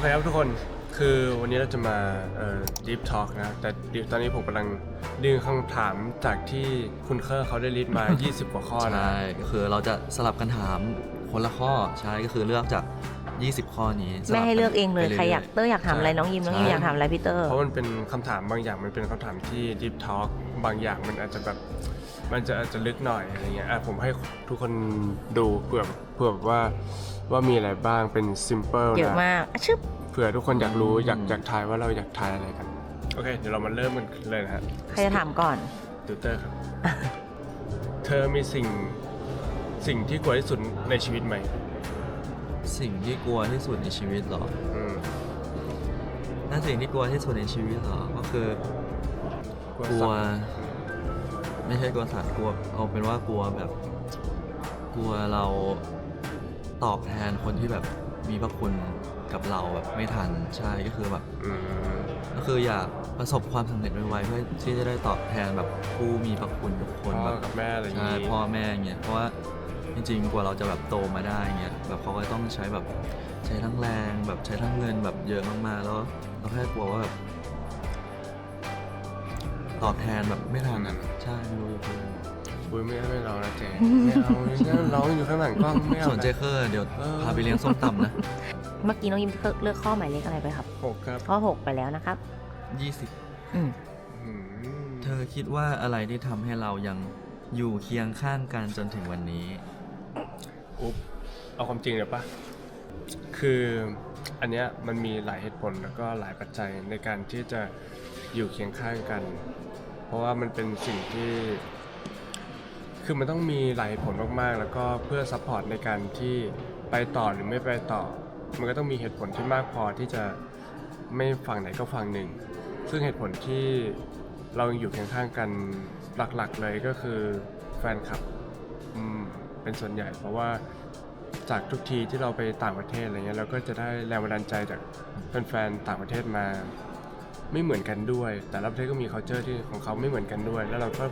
เคครับทุกคนคือวันนี้เราจะมาdeep talk นะแต่ตอนนี้ผมกำลังดึงคำถามจากที่คุณเคอร์เขาได้ลิสต์มา 20 กว่าข้อนะใช่ก็คือเราจะสลับกันถามคนละข้อใช่ก็คือเลือกจาก20 ข้อนี้ไม่ให้เลือกเองเลยใครอยากเตอร์อยากถามอะไร ใช่ น้องยิมอยากถามอะไรพี่เตอร์ เพราะมันเป็นคำถามบางอย่างมันเป็นคำถามที่ deep talk บางอย่างมันอาจจะแบบมันจะอาจจะลึกหน่อยอะไรเงี้ยผมให้ทุกคนดูเผื่อว่ามีอะไรบ้างเป็น simple เยอะ นะ มากชึบ เผื่อทุกคนอยากรู้อยากทายว่าเราอยากทายอะไรกันโอเคเดี๋ยวเรามาเริ่มกันเลยนะฮะ ใครจะถามก่อน ติวเตอร์ครับ เธอมีสิ่งที่กลัวที่สุดในชีวิตไหม สิ่งที่กลัวที่สุดในชีวิตเหรอ อืม ถ้าสิ่งที่กลัวที่สุดในชีวิตเหรอก็คือกลัว สัตว์ ไม่ใช่กลัวสัตว์กลัวเอาเป็นว่ากลัวแบบกลัวเราตอบแทนคนที่แบบมีพระคุณกับเราแบบไม่ทันใช่ก็คือแบบ อืม ก็คืออยากประสบความสำเร็จไวๆเพื่อที่จะได้ตอบแทนแบบผู้มีพระคุณทุกคน พ่ แบ อบ กับแม่อะไรอย่าง ใช่ งี้ พ่อแม่เงี้ยเพราะว่าจริงๆกว่าเราจะแบบโตมาได้เงี้ยแบบเขาก็ต้องใช้แบบใช้ทั้งแรงแบบใช้ทั้งเงินแบบเยอะมากๆแล้วเราแค่กลัวว่าแบบตอบแทนแบบไม่ทันอ่ะใช่ไม่รู้จะพูด อุ้ยไม่ร้องนะเจ๊ไม่เอาร้องอยู่ข้างหลังกล้องไม่เอา ส่วนเจ นะ เคอร์เดี๋ยวพาไปเลี้ยงส้มตำนะ เมื่อกี้น้องยิมเลือกข้อหมายเลขอะไรไปครับ 6ครับ ข้อ 6 ไปแล้วนะครับ 20อืม อืม เธอคิดว่าอะไรที่ทำให้เรายังอยู่เคียงข้างกันจนถึงวันนี้ อุ๊บเอาความจริงเลยปะคืออันเนี้ยมันมีหลายเหตุผลแล้วก็หลายปัจจัยในการที่จะอยู่เคียงข้างกัน เพราะว่ามันเป็นสิ่งที่คือมันต้องมีหลายเหตุผลมากๆแล้วก็เพื่อซัพพอร์ตในการที่ไปต่อหรือไม่ไปต่อ มันก็ต้องมีเหตุผลที่มากพอที่จะไม่ฝั่งไหนก็ฝั่งหนึ่ง ซึ่งเหตุผลที่เรายังอยู่เคียงข้างกันหลักๆเลยก็คือแฟนคลับเป็นส่วนใหญ่เพราะว่าจากทุกทีที่เราไปต่างประเทศอะไรเงี้ยเราก็จะได้แรงบันดาลใจจากแฟนๆต่างประเทศมาไม่เหมือนกันด้วย แต่ละประเทศก็มี culture ที่ของเขาไม่เหมือนกันด้วย แล้วเราก็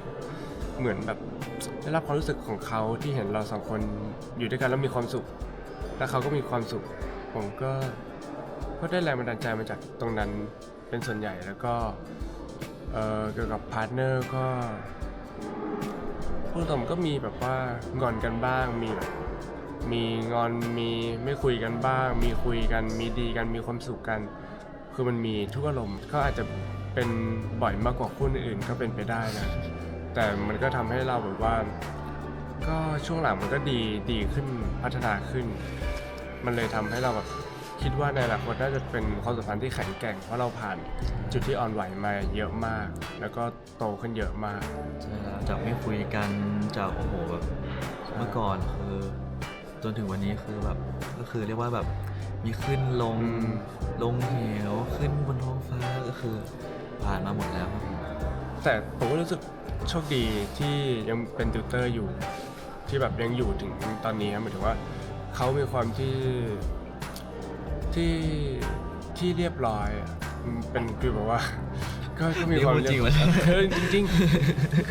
เหมือนแบบได้รับความรู้สึกของเขาที่เห็นเราสองคนอยู่ด้วยกันแล้วมีความสุขและเขาก็มีความสุขผมก็ได้แรงบันดาลใจมาจากตรงนั้นเป็นส่วนใหญ่แล้วก็เกี่ยวกับพาร์ทเนอร์ก็พูดตรงก็มีแบบว่างอนกันบ้างมีแบบมีงอนมีไม่คุยกันบ้าง มีคุยกันมีดีกันมีความสุขกันคือมันมีทุกอารมณ์ก็อาจจะเป็นบ่อยมากกว่าคู่อื่นก็เป็นไปได้นะแต่มันก็ทำให้เราแบบว่าก็ช่วงหลังมันก็ดีขึ้นพัฒนาขึ้นมันเลยทำให้เราแบบคิดว่าในอนาคตน่าจะเป็นความสัมพันธ์ที่แข็งแกร่งเพราะเราผ่านจุดที่อ่อนไหวมาเยอะมากแล้วก็โตขึ้นเยอะมาก ใช่แล้วจากไม่คุยกันจากโอ้โหแบบเมื่อก่อนคือจนถึงวันนี้คือแบบก็คือเรียกว่าแบบมีขึ้นลงลงเหวขึ้นบนท้องฟ้าก็คือผ่านมาหมดแล้วครับผม แต่ผมก็รู้สึกโชคดีที่ยังเป็นติวเตอร์อยู่ที่แบบยังอยู่ถึงตอนนี้ครับหมายถึงว่าเขามีความที่เรียบร้อยอะเป็นคือแบบว่าก็มีความ จริงวะ จริงๆ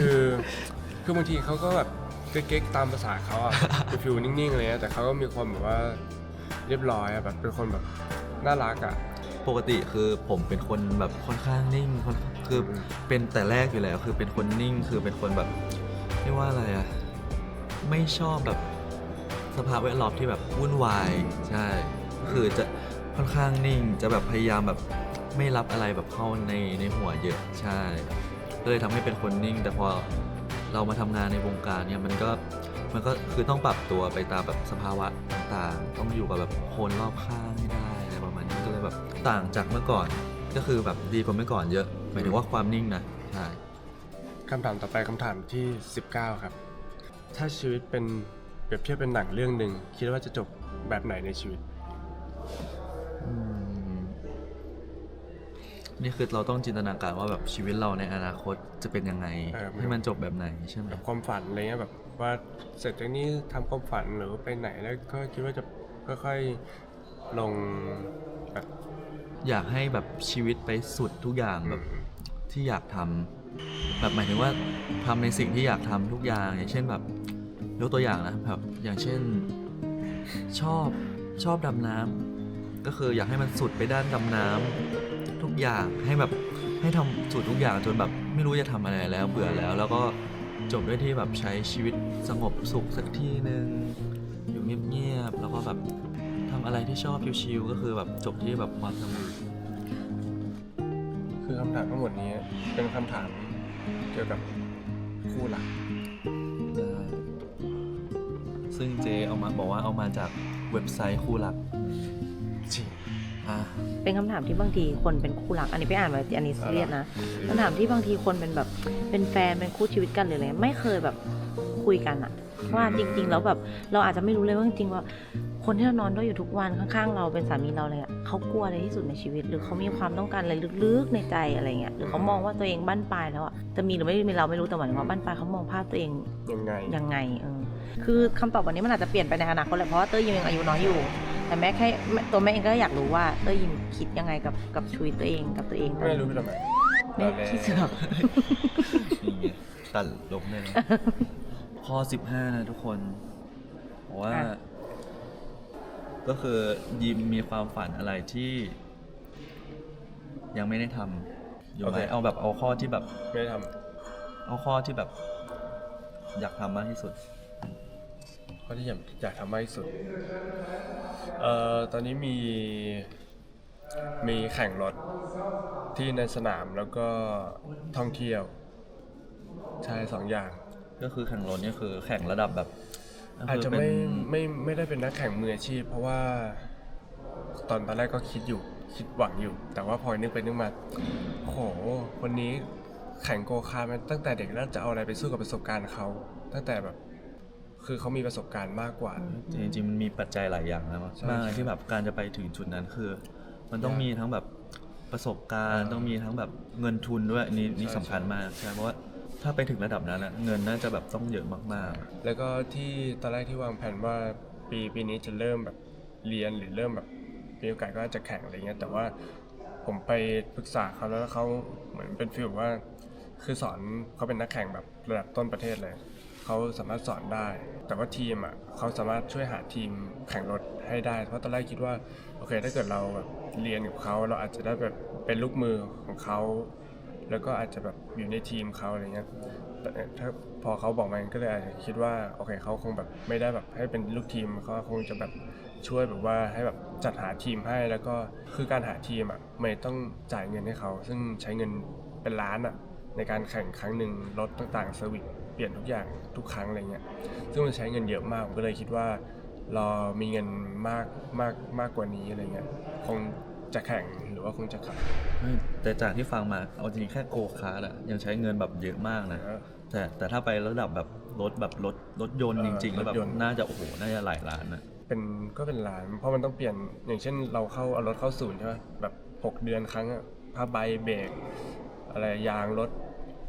คือบางทีเขาก็แบบเก๊กๆตามภาษาเขาอ่ะเป็นฟิลนิ่งๆอะไรเงี้ยแต่เขาก็มีความแบบว่าเรียบร้อยอะแบบเป็นคนแบบน่ารักอ่ะ ปกติคือผมเป็นคนแบบค่อนข้างนิ่งคือเป็นแต่แรกอยู่แล้วคือเป็นคนนิ่งคือเป็นคนแบบเรียกว่าอะไรอะไม่ชอบแบบสภาพแวดล้อมที่แบบวุ่นวายใช่คือจะค่อนข้างนิ่งจะแบบพยายามแบบไม่รับอะไรแบบเข้าในหัวเยอะใช่ก็เลยทำให้เป็นคนนิ่ง แต่พอเรามาทำงานในวงการเนี่ยมันก็คือต้องปรับตัวไปตามแบบสภาวะต่างๆต้องอยู่กับแบบคนรอบข้างให้ได้อะไรประมาณนี้ก็เลยแบบต่างจากเมื่อก่อนก็คือแบบดีกว่าเมื่อก่อนเยอะหมายถึงว่าความนิ่งนะใช่ คำถามต่อไปคำถามที่ 19 ครับ ถ้าชีวิตเป็นเปรียบเทียบเป็นหนังเรื่องหนึ่งคิดว่าจะจบแบบไหนในชีวิต นี่คือเราต้องจินตนาการว่าแบบชีวิตเราในอนาคตจะเป็นยังไงให้มันจบแบบไหนใช่ไหม แบบความฝันอะไรเงี้ยแบบว่าเสร็จจากนี้ทำความฝันหรือไปไหนแล้วก็คิดว่าจะค่อยๆลงแบบ อยากให้แบบชีวิตไปสุดทุกอย่างแบบที่อยากทำแบบหมายถึงว่าทำในสิ่งที่อยากทำทุกอย่างอย่างเช่นแบบยกตัวอย่างนะแบบอย่างเช่นชอบดำน้ำ ก็คืออยากให้มันสุดไปด้านดำน้ำทุกอย่างให้แบบให้ทำสุดทุกอย่างจนแบบไม่รู้จะทำอะไรแล้วเบื่อแล้ว แล้วก็จบด้วยที่แบบใช้ชีวิตสงบสุขสักที่หนึ่งอยู่เงียบๆแล้วก็แบบทำอะไรที่ชอบชิวๆก็คือแบบจบที่แบบความสงบ คือคำถามทั้งหมดนี้เป็นคำถามเกี่ยวกับคู่หลัก ซึ่งเจเอามาบอกว่าเอามาจากเว็บไซต์คู่รัก จริง อ่ะ เป็นคำถามที่บางทีคนเป็นคู่รัก อันนี้ไปอ่านมาอันนี้ซีเรียสนะคำถามที่บางทีคนเป็นแบบเป็นแฟนเป็นคู่ชีวิตกันหรืออะไรไม่เคยแบบคุยกันอะว่าจริงๆแล้วแบบเราอาจจะไม่รู้เลยว่าจริงๆว่าคนที่เรานอนด้วยอยู่ทุกวันข้างๆเราเป็นสามีเราเลยอะเขากลัวอะไรที่สุดในชีวิต หรือเขามีความต้องการอะไรลึกๆในใจอะไรเงี้ยหรือเขามองว่าตัวเองบั้นปลายแล้วอะจะมีหรือไม่มีเราไม่รู้แต่หมายถึงว่าบั้นปลายเขามองภาพตัวเอง ยังไง คือคำตอบวันนี้มันอาจจะเปลี่ยนไปในอนาคตแหละเพราะว่าเต้ยยังอายุน้อยอยู่ แต่แม่แค่ตัวแม่เองก็อยากรู้ว่าเต้ยยิมคิดยังไงกับชีวิตตัวเองกับตัวเอง ไม่รู้ไปทำไม แม่คิดเสือก นี่ไงตัดลบเลยนะ ข้อ 15 นะทุกคนบอกว่า ก็คือยิมมีความฝันอะไรที่ยังไม่ได้ทำอยู่ไหมเอาแบบเอาข้อที่แบบ ไม่ได้ท เอาข้อที่แบบอยากทำมากที่สุด ำข้อที่อยากทำมากที่สุดตอนนี้มีแข่งรถที่ในสนามแล้วก็ท่องเที่ยวใช่2 อย่าง ก็คือแข่งรถนี่คือแข่งระดับแบบ อาจจะ เป็น ไม่ได้เป็นนักแข่งมืออาชีพเพราะว่าตอนแรกก็คิดหวังอยู่ แต่ว่าพอนึกไปนึกมาโหวันนี้แข่งโกคาร์ทมาตั้งแต่เด็กแล้วจะเอาอะไรไปสู้กับประสบการณ์เขาตั้งแต่แบบคือเขามีประสบการณ์มากกว่า จริงๆมันมีปัจจัยหลายอย่างนะ ใช่ มากที่แบบการจะไปถึงจุดนั้นคือ มันต้องมีทั้งแบบประสบการณ์ต้องมีทั้งแบบเงินทุนด้วยอันนี่สำคัญมากใช่เพราะว่าถ้าไปถึงระดับนั้นนะเงินน่าจะแบบต้องเยอะมากๆ แล้วก็ที่ตอนแรกที่วางแผนว่าปีนี้จะเริ่มแบบเรียนหรือเริ่มแบบมีโอกาสก็จะแข่งอะไรเงี้ยแต่ว่าผมไปปรึกษาเขาแล้วเขาเหมือนเป็นฟีลว่าคือสอนเขาเป็นนักแข่งแบบระดับต้นประเทศเลยเขาสามารถสอนได้ แต่ว่าทีมอ่ะเขาสามารถช่วยหาทีมแข่งรถให้ได้เพราะตอนแรกคิดว่าโอเคถ้าเกิดเราแบบเรียนกับเขาเราอาจจะได้แบบเป็นลูกมือของเขาแล้วก็อาจจะแบบอยู่ในทีมเขาอะไรเงี้ยแต่ถ้าพอเขาบอกมาก็เลยอาจจะคิดว่าโอเคเขาคงแบบไม่ได้แบบให้เป็นลูกทีมเขาคงจะแบบช่วยแบบว่าให้แบบจัดหาทีมให้แล้วก็คือการหาทีมอ่ะไม่ต้องจ่ายเงินให้เขาซึ่งใช้เงินเป็นล้านอ่ะในการแข่งครั้งหนึ่งรถต่างๆเซอร์วิสเปลี่ยนทุกอย่างทุกครั้งอะไรเงี้ยซึ่งมันใช้เงินเยอะมากผมก็เลยคิดว่าเรามีเงินมากกว่านี้อะไรเงี้ยคงจะแข่งหรือว่าคงจะขับ แต่จากที่ฟังมาเอาจริงๆแค่โกคาร์ทอะยังใช้เงินแบบเยอะมากนะ แต่ถ้าไประดับแบบรถยนต์จริงๆแล้วแบบ รถยนต์ น่าจะโอ้โหน่าจะหลายล้านนะ เป็นล้านเพราะมันต้องเปลี่ยนอย่างเช่นเราเอารถเข้าศูนย์ใช่ไหมแบบ6 เดือนครั้งอะผ้าใบเบรกอะไรยางรถ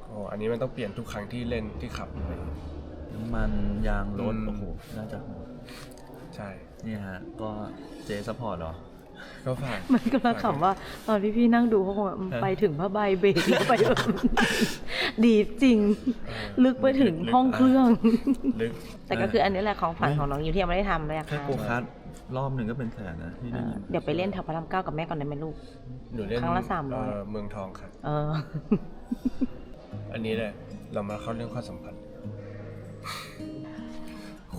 โอ้อันนี้มันต้องเปลี่ยนทุกครั้งที่เล่นที่ขับอะไรอย่างเงี้ย น้ำมันยางรถ อืม โอ้โหน่าจะ ใช่ เนี่ยฮะก็เจซัพพอร์ตเหรอ ก็ฝาก มันก็ลังขำว่าตอนพี่ๆนั่งดูเขาคงแบบไปถึงผ้าใบเบรกแล้วไปแบบ ดีจริง ลึกไปถึงห้องเครื่อง ลึก แต่ก็คืออันนี้แหละของฝันของน้องยูที่ยังไม่ได้ทำเลยอะ แค่ ค่ะ โกคาร์ทรอบหนึ่งก็เป็นแสนนะที่ได้ยิน เดี๋ยวไปเล่นแถวพระราม9กับแม่ก่อนได้ไหมลูก หนูเล่น ครั้งละ300 เมืองทองครับ เออ อันนี้แหละเรามาเข้าเรื่องความสัมพันธ์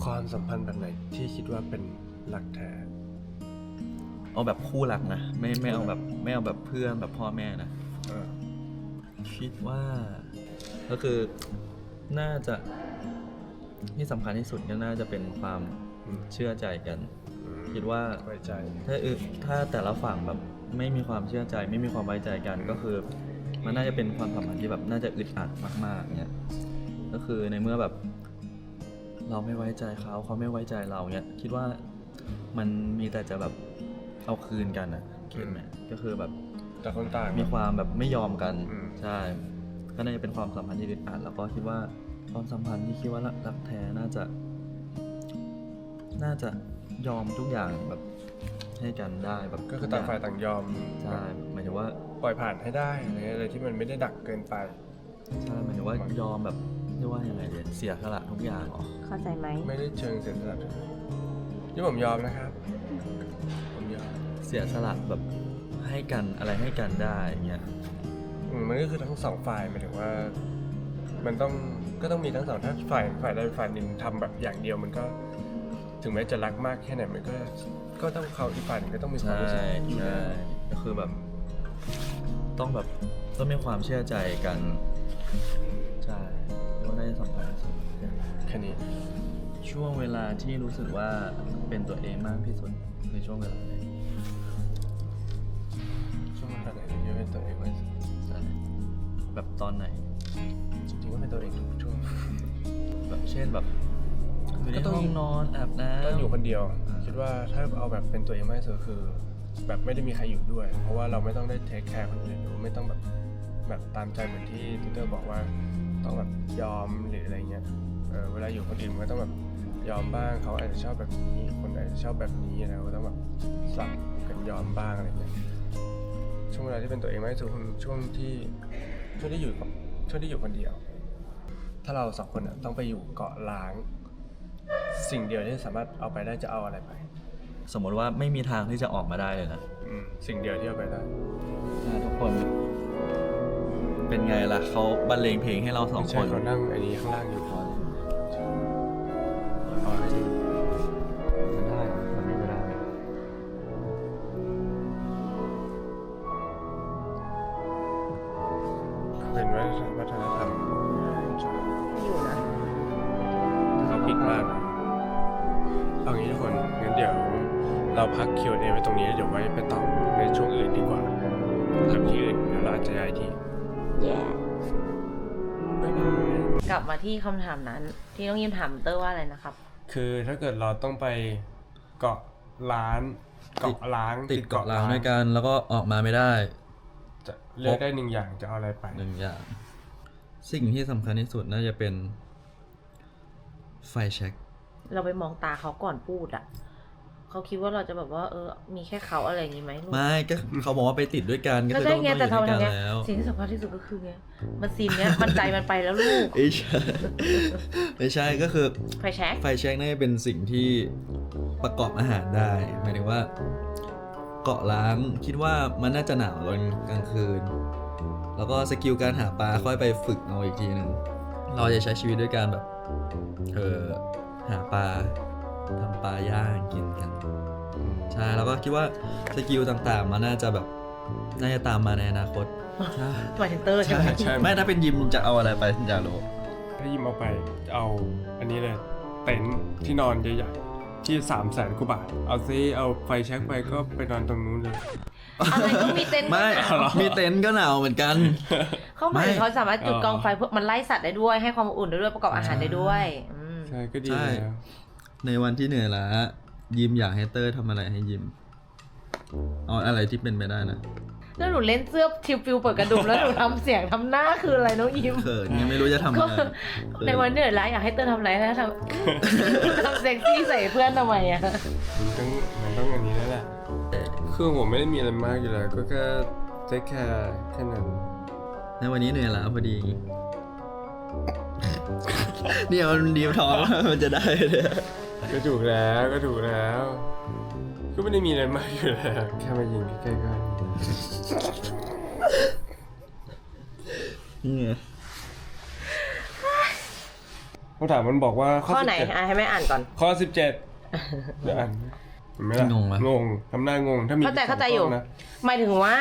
ความสัมพันธ์แบบไหนที่คิดว่าเป็นรักแท้ เอาแบบคู่รักนะไม่เอาแบบเพื่อนแบบพ่อแม่นะ เออ คิดว่าก็คือน่าจะที่สำคัญที่สุดก็น่าจะเป็นความเชื่อใจกัน คิดว่า ไว้ใจ ถ้าแต่ละฝั่งแบบไม่มีความเชื่อใจ ไม่มีความไว้ใจกันก็คือ มันน่าจะเป็นความสัมพันธ์ที่แบบน่าจะอึดอัดมากๆเนี่ยก็คือในเมื่อแบบเราไม่ไว้ใจเขาไม่ไว้ใจเราเนี่ยคิดว่ามันมีแต่จะแบบเอาคืนกันอ่ะคิดไหมก็คือแบบ แต่คนต่าง มีความแบบไม่ยอมกัน อืม ใช่ก็น่าจะเป็นความสัมพันธ์ที่อึดอัดแล้วก็คิดว่าความสัมพันธ์ที่คิดว่ารักแท้น่าจะยอมทุกอย่างแบบให้กันได้แบบ ก็คือต่างฝ่ายต่างยอม ใช่หมายถึงว่า ปล่อยผ่านให้ได้อะไรที่มันไม่ได้ดักเกินไป ใช่หมายถึงว่ายอมแบบเรียกว่ายังไงดีเสียสละทุกอย่างเหรอ เข้าใจไหม ไม่ได้เชิงเสียสละนี่ผมยอมนะครับ ผมยอม เสียสละแบบให้กันอะไรให้กันได้อย่างเงี้ย มันก็คือทั้งสองฝ่ายหมายถึงว่า มันก็ต้องมีทั้งสองถ้าฝ่ายใดฝ่ายหนึ่งทำแบบอย่างเดียวมันก็ ถึงแม้จะรักมากแค่ไหนมันก็ต้องเขาอีกฝ่ายหนึ่งก็ต้องมีความ ใช่ รู้สึกอยู่ ใช่ แล้ว ก็คือแบบต้องมีความเชื่อใจกันใช่ก็ได้สำคัญที่สุด แค่นี้ ช่วงเวลาที่รู้สึกว่าเป็นตัวเองมากที่สุดในช่วงเวลาไหน ช่วงเวลาไหนที่เป็นตัวเองไว้ ใช่แบบตอนไหน จริงๆก็เป็นตัวเองทุกช่วง แบบเช่นแบบอยู่ใน ก็ต้อง ห้องนอนอาบน้ำ ต้องอยู่คนเดียว คิดว่าถ้าเอาแบบเป็นตัวเองมากที่สุดคือ แบบไม่ได้มีใครอยู่ด้วย เพราะว่าเราไม่ต้องได้เทคแคร์คนอื่นหรือไม่ต้องแบบตามใจเหมือนที่ทิเตอร์บอกว่าต้องแบบยอมหรืออะไรเงี้ยเวลาอยู่คนอื่นมันก็ต้องแบบยอมบ้างเขาอาจจะชอบแบบนี้คนอาจจะชอบแบบนี้อะไรก็ต้องแบบสลับกันยอมบ้างอะไรเงี้ยช่วงเวลาที่เป็นตัวเองมากที่สุดคือช่วงที่อยู่คนเดียว ถ้าเราสองคนต้องไปอยู่เกาะล้าง สิ่งเดียวที่สามารถเอาไปได้จะเอาอะไรไป สมมติว่าไม่มีทางที่จะออกมาได้เลยนะ สิ่งเดียวที่เอาไปได้ ทุกคน เป็นไงล่ะเขาบรรเลงเพลงให้เราสอง ไม่ ค ใช่ น เขานั่งไอ้นี้ข้างล่างอยู่พอพอให้ดี มันได้มันไม่ได้ เป็นวัฒนธรรม อยู่นะ เขาพลิกมากนะเอางี้ทุกคนงั้นเดี๋ยวเราพัก Q&A ไว้ตรงนี้เดี๋ยวไว้ไปตอบในช่วงอื่นดีกว่าทำที่อื่นเดี๋ยวเราอาจจะย้ายที่ บ๊ายบาย กลับมาที่คำถามนั้น ที่น้องยิมถามเตอร์ว่าอะไรนะครับ คือถ้าเกิดเราต้องไปเกาะล้าง ติดเกาะล้างด้วยกันแล้วก็ออกมาไม่ได้ จะเลือกได้หนึ่งอย่างจะเอาอะไรไป หนึ่งอย่าง สิ่งที่สำคัญที่สุดน่าจะเป็นไฟแช็ก เราไปมองตาเขาก่อนพูดอ่ะ เขาคิดว่าเราจะแบบว่ามีแค่เขาอะไรอย่างงี้ไหมลูก ไม่ก็เขาบอกว่าไปติดด้วยกันก็ ก็ คือ ใช่ ต้อง ไง อยู่ แต่ ด้วย ทำ กัน ไง แล้ว สิ่งที่สำคัญที่สุดก็คือไงมันซีนเนี้ยมันใจมันไปแล้วลูก ไม่ใช่ ไม่ใช่ก็คือ ไฟแช็ก ไฟแช็กน่าจะเป็นสิ่งที่ประกอบอาหารได้หมายถึงว่า เกาะล้างคิดว่ามันน่าจะหนาวตอนกลางคืน แล้วก็สกิลการหาปลาค่อยไปฝึกเอาอีกทีหนึ่งเราจะใช้ชีวิตด้วยการแบบหาปลาทำปลาย่างกินกันใช่แล้วก็คิดว่าสกิลต่างๆมันน่าจะตามมาในอนาคตใช่ หมายถึงเตอร์ใช่ไหม ใช่ ไม่ถ้าเป็นยิมจะเอาอะไรไปอยากรู้ ถ้ายิมเอาไปจะเอาอันนี้เลยเต็นท์ที่นอนใหญ่ๆที่300,000 กว่าบาทเอาไฟแช็กไปก็ไปนอนตรงนู้นเลย อะไรก็มีเต็นท์ ไม่มีเต็นท์ก็หนาวเหมือนกัน เขาหมายถึง ไม่ เขาสามารถจุดกองไฟเพื่อมันไล่สัตว์ได้ด้วยให้ความอบอุ่นได้ด้วยประกอบอาหารได้ด้วยอืม ใช่ก็ดี ใช่ แล้ว ในวันที่เหนื่อยล้ายิมอยากให้เตอร์ทำอะไรให้ยิมเอาอะไรที่เป็นไปได้นะ แล้วหนูเล่นเสื้อทิวฟิวเปิดกระดุมแล้วหนูทำเสียงทำหน้าคืออะไรน้องยิม เขินยังไม่รู้จะทำ ก็ อะไร ในวันเหนื่อยล้าอยากให้เตอร์ทำอะไรนะทำเซ็กซี่ใส่เพื่อนทำไมอ่ะ มันต้องอันนี้แล้วแหละคือผมไม่ได้มีอะไรมากอยู่แล้วก็แค่เทคแคร์แค่นั้น ในวันนี้เหนื่อยล้าพอดี เนี่ยมันดีมท้องมันจะได้เลย ก็ถูกแล้วก็ไม่ได้มีอะไรมากอยู่แล้วแค่มายิงใกล้ๆก็ นี่ไง คำถามมันบอกว่า ข้อไหนให้แม่อ่านก่อน ข้อ 17เดี๋ยวอ่านเห็นไหมล่ะงงทำหน้างงถ้ามี เข้าใจอยู่ นะ หมายถึงว่า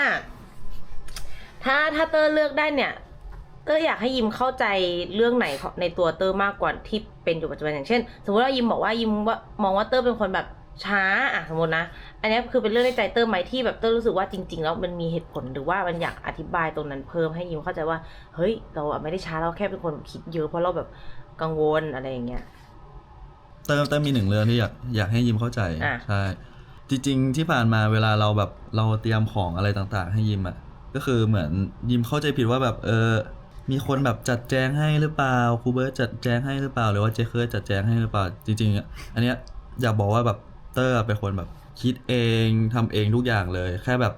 ถ้าเตอร์เลือกได้เนี่ย เตอร์อยากให้ยิมเข้าใจเรื่องไหนในตัวเตอร์มากกว่าที่เป็นอยู่ปัจจุบันอย่างเช่น สมมติว่ายิมบอกว่ายิมว่ามองว่าเตอร์เป็นคนแบบช้าอะสมมตินะอันนี้คือเป็นเรื่องในใจเตอร์ไหมที่แบบเตอร์รู้สึกว่าจริงๆแล้วมันมีเหตุผลหรือว่ามันอยากอธิบายตรงนั้นเพิ่มให้ยิมเข้าใจว่าเฮ้ยเราอะไม่ได้ช้าเราแค่เป็นคนคิดเยอะเพราะเราแบบกังวลอะไรอย่างเงี้ย เติมมีหนึ่งเรื่องที่อยากให้ยิมเข้าใจ อ่ะ ใช่จริงๆที่ผ่านมาเวลาเราแบบเราเตรียมของอะไรต่างๆ ให้ยิมอ่ะก็คือเหมือนยิมเข้าใจผิดว่าแบบมีคนแบบจัดแจงให้หรือเปล่าครูเบิร์ตจัดแจงให้หรือเปล่าหรือว่าเจคเคอร์จัดแจงให้หรือเปล่าจริงๆอ่ะอันเนี้ยอยากบอกว่าแบบเตอร์เป็นคนแบบคิดเองทำเองทุกอย่างเลยแค่แบบ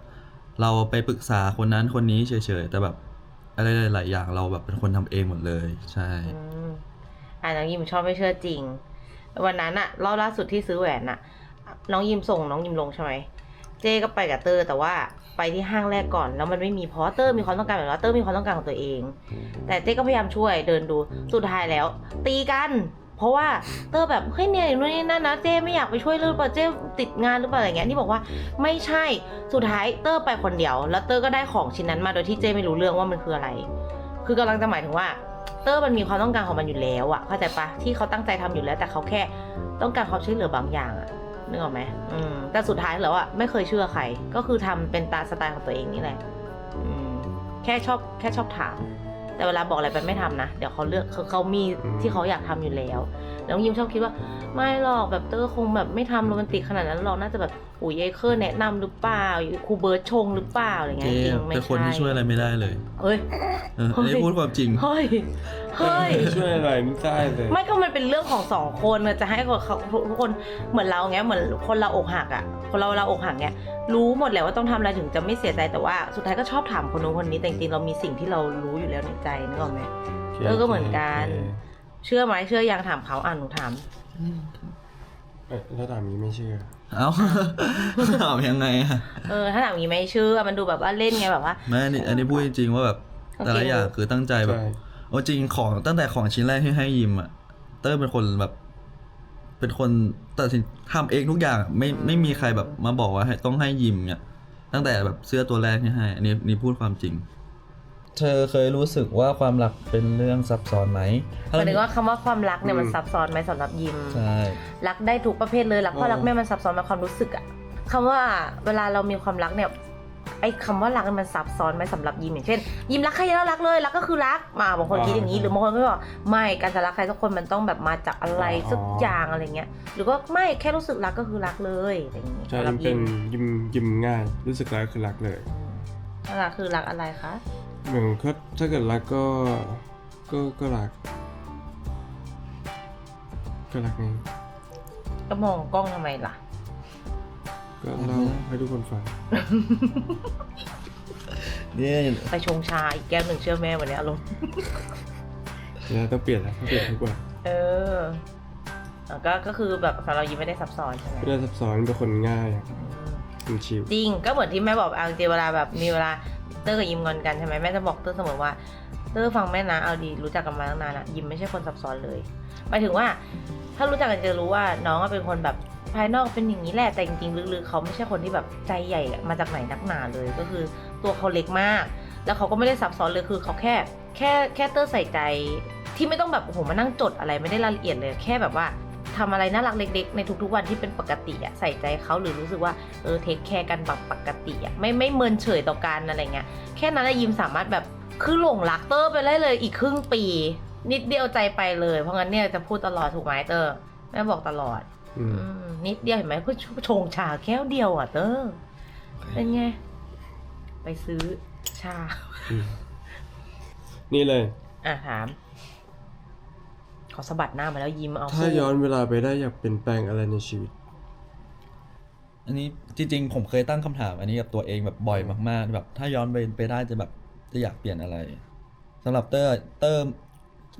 เราไปปรึกษาคนนั้นคนนี้เฉยๆแต่แบบอะไรหลายๆอย่างเราแบบเป็นคนทำเองหมดเลยใช่ น้องยิมชอบไม่เชื่อจริงวันนั้นอะรอบล่าสุดที่ซื้อแหวนอะน้องยิมส่งน้องยิมลงใช่ไหม เจ้ก็ไปกับเตอร์แต่ว่าไปที่ห้างแรกก่อนแล้วมันไม่มีเพราะว่าเตอร์มีความต้องการแบบว่าเตอร์มีความต้องการของตัวเอง แต่เจ้ก็พยายามช่วยเดินดูสุดท้ายแล้ว ตีกัน เพราะว่าเตอร์แบบเฮ้ยเนี่ยนู่นนี่นั่นนะเจ้ไม่อยากไปช่วยหรือเปล่าเจ้ติดงานหรือเปล่าอะไรเงี้ยนี่บอกว่าไม่ใช่สุดท้ายเตอร์ไปคนเดียวแล้วเตอร์ก็ได้ของชิ้นนั้นมาโดยที่เจ้ไม่รู้เรื่องว่ามันคืออะไร คือกำลังจะหมายถึงว่าเตอร์มันมีความต้องการของมันอยู่แล้วอะเข้าใจปะที่เขาตั้งใจทำอยู่แล้วแต่เขาแค่ต้องการความช่วยเหลือบางอย่างอะนึกออกไหมแต่สุดท้ายแล้วอะไม่เคยเชื่อใครก็คือทำเป็นตามสไตล์ของตัวเองนี่แหละแค่ชอบถามแต่เวลาบอกอะไรไปไม่ทำนะเดี๋ยวเขาเลือกเขามีที่เขาอยากทำอยู่แล้วแล้วยิมชอบคิดว่าไม่หรอกแบบเตอร์คงแบบไม่ทำโรแมนติกขนาดนั้นหรอกน่าจะแบบอุ้ยเอเคอร์แนะนำหรือเปล่าครูเบิร์ตชงหรือเปล่าอะไรเงี้ยจริงไม่ใช่เป็นคนที่ช่วยอะไรไม่ได้เลย เฮ้ย อันนี้พูดความจริง เฮ้ย ช่วยอะไรไม่ได้เลย ไม่ก็มันเป็นเรื่องของสองคนจะให้เขาทุกคนเหมือนเราเงี้ยเหมือนคนเราอกหักอ่ะคนเราอกหักเงี้ยรู้หมดแหละว่าต้องทำอะไรถึงจะไม่เสียใจแต่ว่าสุดท้ายก็ชอบถามคนนู้นคนนี้แต่จริงๆเรามีสิ่งที่เรารู้อยู่แล้วในใจนึกออกไหมก็เหมือนกันเชื่อไหมเชื่อยังถามเขาหนูถาม ถ้าถามนี้ไม่เชื่อ เอ้า ถามยังไงอะ ถ้าถามอย่างนี้ไม่เชื่อมันดูแบบว่าเล่นไงแบบว่า แม่อันนี้พูดจริงๆว่าแบบแต่ละอย่างคือตั้งใจแบบ ใช่ โอ้จริงของตั้งแต่ของชิ้นแรกที่ให้ยิมอะเต้ยเป็นคนแบบเป็นคนตัดสินทำเองทุกอย่างไม่มีใครแบบมาบอกว่าต้องให้ยิมเนี่ยตั้งแต่แบบเสื้อตัวแรกที่ให้อันนี้พูดความจริง เธอเคยรู้สึกว่าความรักเป็นเรื่องซับซ้อนไหม หมายถึงว่าคำว่าความรักเนี่ยมันซับซ้อนไหมสำหรับยิม ใช่ รักได้ทุกประเภทเลยรักพ่อรักแม่มันซับซ้อนในความรู้สึกอะคำว่าเวลาเรามีความรักเนี่ยไอ้คำว่ารักมันซับซ้อนไหมสำหรับยิมอย่างเช่นยิมรักใครแล้วรักเลยรักก็คือรักมาบางคนคิดอย่างนี้หรือบางคนก็บอกไม่การจะรักใครสักคนมันต้องแบบมาจากอะไรสักอย่างอะไรเงี้ยหรือว่าไม่แค่รู้สึกรักก็คือรักเลยอะไรอย่างนี้ ใช่ สำหรับ เป็นยิ้มง่ายรู้สึกรักคือรักเลย ถ้ารักคือรักอะไรคะ เหมือนถ้าเกิดรักก็รักไง ก็มองกล้องทำไมล่ะ ก็เล่าให้ทุกคนฟัง เนี่ย ไปชงชาอีกแก้วหนึ่งเชื่อแม่วันนี้อารมณ์ แล้วต้องเปลี่ยนทุกวัน ก็คือแบบสำหรับยิมไม่ได้ซับซ้อนใช่ไหม ไม่ได้ซับซ้อนเป็นคนง่ายเป็นชิล จริงก็เหมือนที่แม่บอกเอาจริงเวลาแบบมีเวลาเตอร์กับยิมงอนกันใช่ไหมแม่จะบอกเตอร์เสมอว่าเตอร์ฟังแม่นะเอาดีรู้จักกันมาตั้งนานอะยิมไม่ใช่คนซับซ้อนเลยหมายถึงว่าถ้ารู้จักกันจะรู้ว่าน้องเป็นคนแบบภายนอกเป็นอย่างนี้แหละแต่จริงๆลึกๆเขาไม่ใช่คนที่แบบใจใหญ่มาจากไหนนักหนาเลยก็คือตัวเขาเล็กมากแล้วเขาก็ไม่ได้ซับซ้อนเลยคือเขาแค่เตอร์ใส่ใจที่ไม่ต้องแบบโอ้โหมานั่งจดอะไรไม่ได้รายละเอียดเลยแค่แบบว่าทำอะไรน่ารักเล็กๆในทุกๆวันที่เป็นปกติอะใส่ใจเขาหรือรู้สึกว่าเทคแคร์กันแบบปกติอะไม่เมินเฉยต่อกันอะไรเงี้ยแค่นั้นยิมสามารถแบบคือหลงรักเตอร์ไปได้เลยอีกครึ่งปีนิดเดียวใจไปเลยเพราะงั้นเนี่ยจะพูดตลอดถูกไหมเตอร์แม่บอกตลอดนิดเดียวเห็นไหมเพื่อชงชาแก้วเดียวอ่ะเตอร์เป็นไงไปซื้อชา นี่เลย ถามขอสะบัดหน้ามาแล้วยิ้มเอา ถ้าย้อนเวลาไปได้อยากเปลี่ยนแปลงอะไรในชีวิต อันนี้จริงๆผมเคยตั้งคำถามอันนี้กับตัวเองแบบบ่อยมากๆแบบถ้าย้อนไปได้จะแบบจะอยากเปลี่ยนอะไรสำหรับเตอร์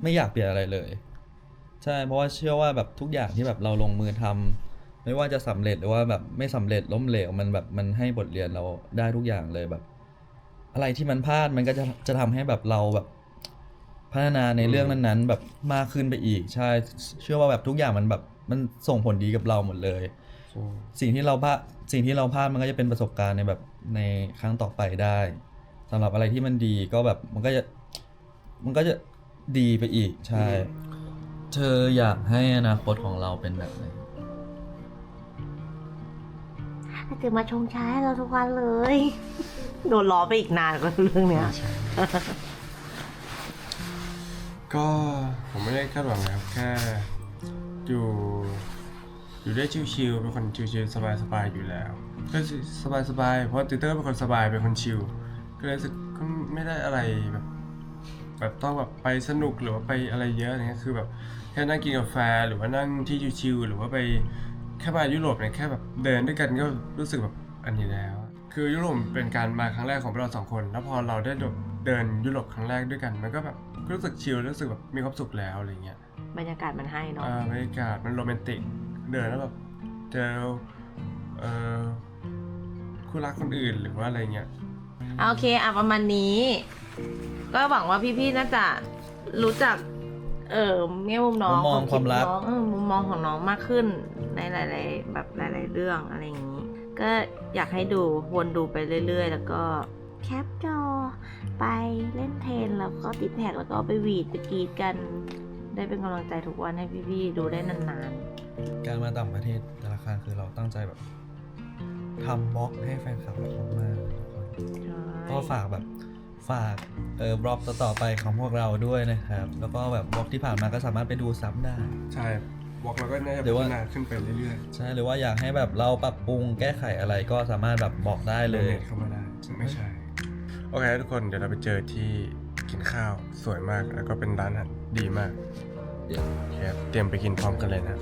ไม่อยากเปลี่ยนอะไรเลยใช่เพราะว่าเชื่อว่าแบบทุกอย่างที่แบบเราลงมือทำไม่ว่าจะสำเร็จหรือว่าแบบไม่สำเร็จล้มเหลวมันแบบมันให้บทเรียนเราได้ทุกอย่างเลยแบบ อะไรที่มันพลาดมันก็จะทำให้แบบเราแบบพัฒนาในเรื่องนั้นๆแบบมากขึ้นไปอีกใช่เชื่อว่าแบบทุกอย่างมันแบบมันส่งผลดีกับเราหมดเลยสิ่งที่เราพลาดมันก็จะเป็นประสบการณ์ในแบบในครั้งต่อไปได้สำหรับอะไรที่มันดีก็แบบมันก็จะดีไปอีกใช่เธออยากให้อนาคตของเราเป็นแบบไหน ตื่นมาชงชาให้เราทุกวันเลย โดนล้อไปอีกนานกับเรื่องเนี้ย ก็ผมไม่ได้คาดหวังนะครับแค่อยู่ได้ชิลๆเป็นคนชิลๆสบายๆอยู่แล้วก็สบายๆเพราะติวเตอร์เป็นคนสบายเป็นคนชิลก็เลยรู้สึกก็ไม่ได้อะไรแบบต้องแบบไปสนุกหรือว่าไปอะไรเยอะเนี่ยคือแบบแค่นั่งกินกาแฟหรือว่านั่งที่ชิลๆหรือว่าไปแค่มายุโรปเนี่ยแค่แบบเดินด้วยกันก็รู้สึกแบบอันนี้แล้วคือยุโรปเป็นการมาครั้งแรกของเราสองคนแล้วพอเราได้เดินยุโรปครั้งแรกด้วยกันมันก็แบบรู้สึกชิลรู้สึกแบบมีความสุขแล้วอะไรเงี้ยบรรยากาศมันให้เนาะบรรยากาศมันโรแมนติกเดินแล้วแบบเจอ คู่รักคนอื่นหรือว่าอะไรเงี้ย โอเคประมาณนี้ ก็หวังว่าพี่ๆน่าจะรู้จักแง่มุมน้อง มุมมองความรัก น้องมุมมองของน้องมากขึ้นในหลายๆแบบหลาย ๆ เรื่องอะไรอย่างนี้ ก็อยากให้ดูวนดูไปเรื่อย ๆ แล้วก็แคปจอไปเล่นเทรนแล้วก็ติดแท็กแล้วก็เอาไปหวีดไปกรีดกัน ได้เป็นกำลังใจทุกวันให้พี่ๆดูได้นาน การมาต่างประเทศแต่ละครั้งคือเราตั้งใจแบบทำบล็อกให้แฟนคลับแบบมากๆทุกคน ๆใช่ ก็ฝากบล็อกต่อๆไปของพวกเราด้วยนะครับ แล้วก็แบบบล็อกที่ผ่านมาก็สามารถไปดูซ้ำได้ ใช่บอกเราก็น่าจะ เดี๋ พั ยวว่า ฒนาขึ้นไปเรื่อย ใช่หรือว่าอยากให้แบบเราปรับปรุงแก้ไขอะไรก็สามารถแบบบอกได้ ๆ เลย เน็ตเข้ามาได้ไม่ใช่ โอเคทุกคนเดี๋ยวเราไปเจอที่กินข้าวสวยมากแล้วก็เป็นร้านอาหารดีมากโอเคครับเตรียมไปกินพร้อมกันเลยนะ